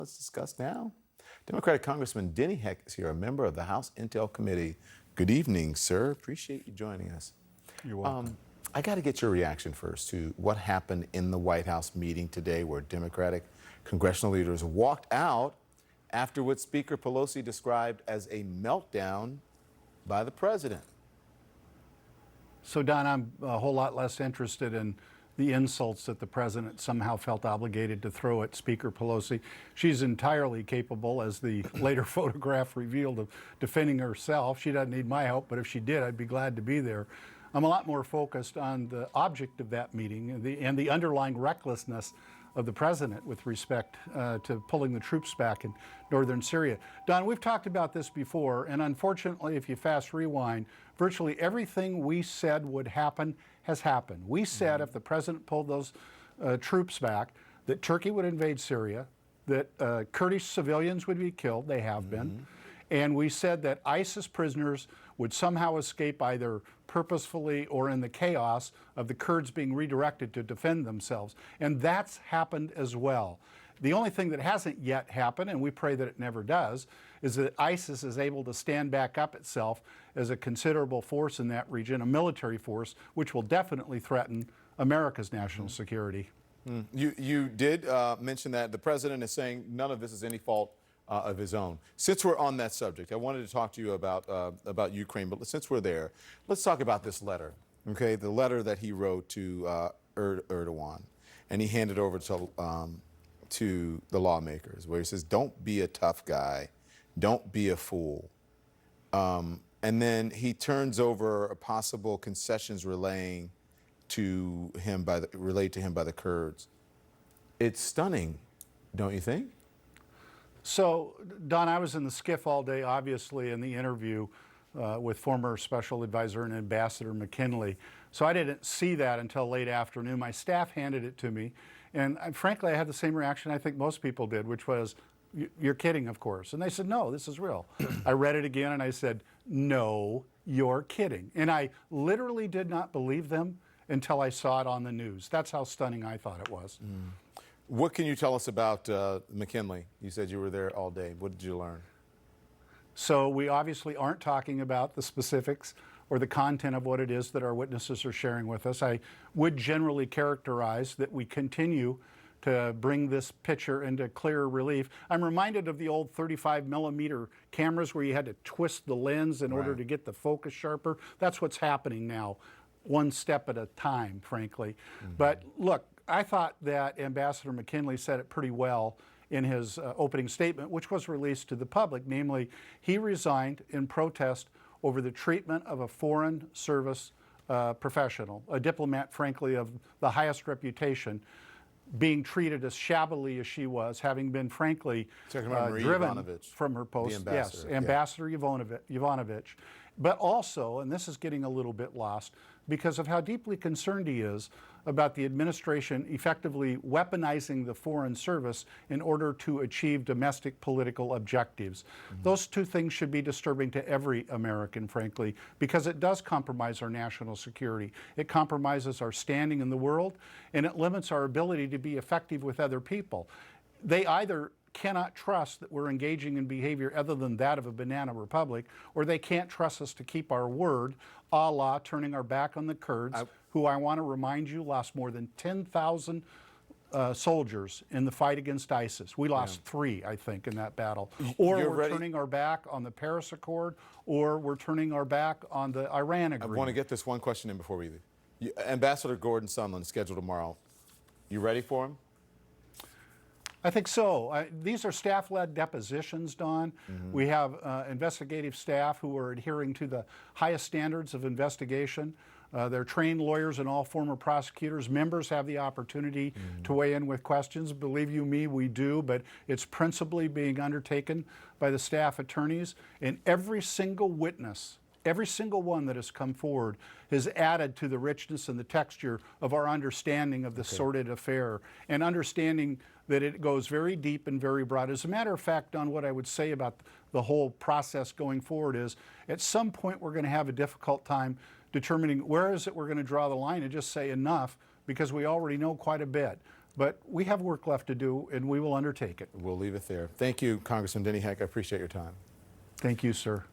Let's discuss now. Democratic Congressman Denny Heck is here, a member of the House Intel Committee. Good evening, sir. Appreciate you joining us. You're welcome. I got to get your reaction first to what happened in the White House meeting today, where Democratic congressional leaders walked out after what Speaker Pelosi described as a meltdown by the president. So, Don, I'm a whole lot less interested in the insults that the president somehow felt obligated to throw at Speaker Pelosi. She's entirely capable, as the later photograph revealed, of defending herself. She doesn't need my help, but if she did, I'd be glad to be there. I'm a lot more focused on the object of that meeting and the underlying recklessness of the president with respect to pulling the troops back in northern Syria. Don, we've talked about this before, and unfortunately, if you fast rewind, virtually everything we said would happen has happened. We said if the president pulled those troops back, that Turkey would invade Syria, that Kurdish civilians would be killed, they have been, and we said that ISIS prisoners would somehow escape either purposefully or in the chaos of the Kurds being redirected to defend themselves. And that's happened as well. The only thing that hasn't yet happened, and we pray that it never does, is that ISIS is able to stand back up itself as a considerable force in that region, a military force, which will definitely threaten America's national security. You did mention that the president is saying none of this is any fault of his own. Since we're on that subject, I wanted to talk to you about Ukraine, but since we're there, let's talk about this letter, okay? The letter that he wrote to Erdogan, and he handed over to the lawmakers, where he says, don't be a tough guy, don't be a fool. And then he turns over a possible concessions relayed to him by the Kurds. It's stunning, don't you think? So, Don, I was in the SCIF all day, obviously, in the interview with former Special Advisor and Ambassador McKinley. So I didn't see that until late afternoon. My staff handed it to me. And frankly, I had the same reaction I think most people did, which was, you're kidding, of course. And they said, no, this is real. I read it again and I said, no, you're kidding. And I literally did not believe them until I saw it on the news. That's how stunning I thought it was. What can you tell us about McKinley? You said you were there all day. What did you learn? So we obviously aren't talking about the specifics or the content of what it is that our witnesses are sharing with us. I would generally characterize that we continue to bring this picture into clearer relief. I'm reminded of the old 35 millimeter cameras where you had to twist the lens in order to get the focus sharper. That's what's happening now, one step at a time, frankly. But look, I thought that Ambassador McKinley said it pretty well in his opening statement, which was released to the public. Namely, he resigned in protest over the treatment of a foreign service professional, a diplomat, frankly, of the highest reputation, being treated as shabbily as she was, having been, frankly, driven from her post. Yes, Ambassador Yovanovitch. But also, and this is getting a little bit lost, because of how deeply concerned he is about the administration effectively weaponizing the foreign service in order to achieve domestic political objectives. Those two things should be disturbing to every American, frankly, because it does compromise our national security. It compromises our standing in the world, and it limits our ability to be effective with other people. They either cannot trust that we're engaging in behavior other than that of a banana republic, or they can't trust us to keep our word, a la turning our back on the Kurds, who I want to remind you lost more than 10,000 soldiers in the fight against ISIS. We lost 3, I think, in that battle. Or we're turning our back on the Paris Accord, or we're turning our back on the Iran agreement. I want to get this one question in before we leave. Ambassador Gordon Sondland is scheduled tomorrow. You ready for him? I think so. These are staff-led depositions, Don. We have investigative staff who are adhering to the highest standards of investigation. They're trained lawyers and all former prosecutors. Members have the opportunity to weigh in with questions. Believe you me, we do, but it's principally being undertaken by the staff attorneys. And every single witness, every single one that has come forward has added to the richness and the texture of our understanding of this sordid affair, and understanding that it goes very deep and very broad. As a matter of fact, Don, what I would say about the whole process going forward is, at some point we're going to have a difficult time determining where is it we're going to draw the line and just say enough, because we already know quite a bit. But we have work left to do, and we will undertake it. We'll leave it there. Thank you, Congressman Denny Heck. I appreciate your time. Thank you, sir.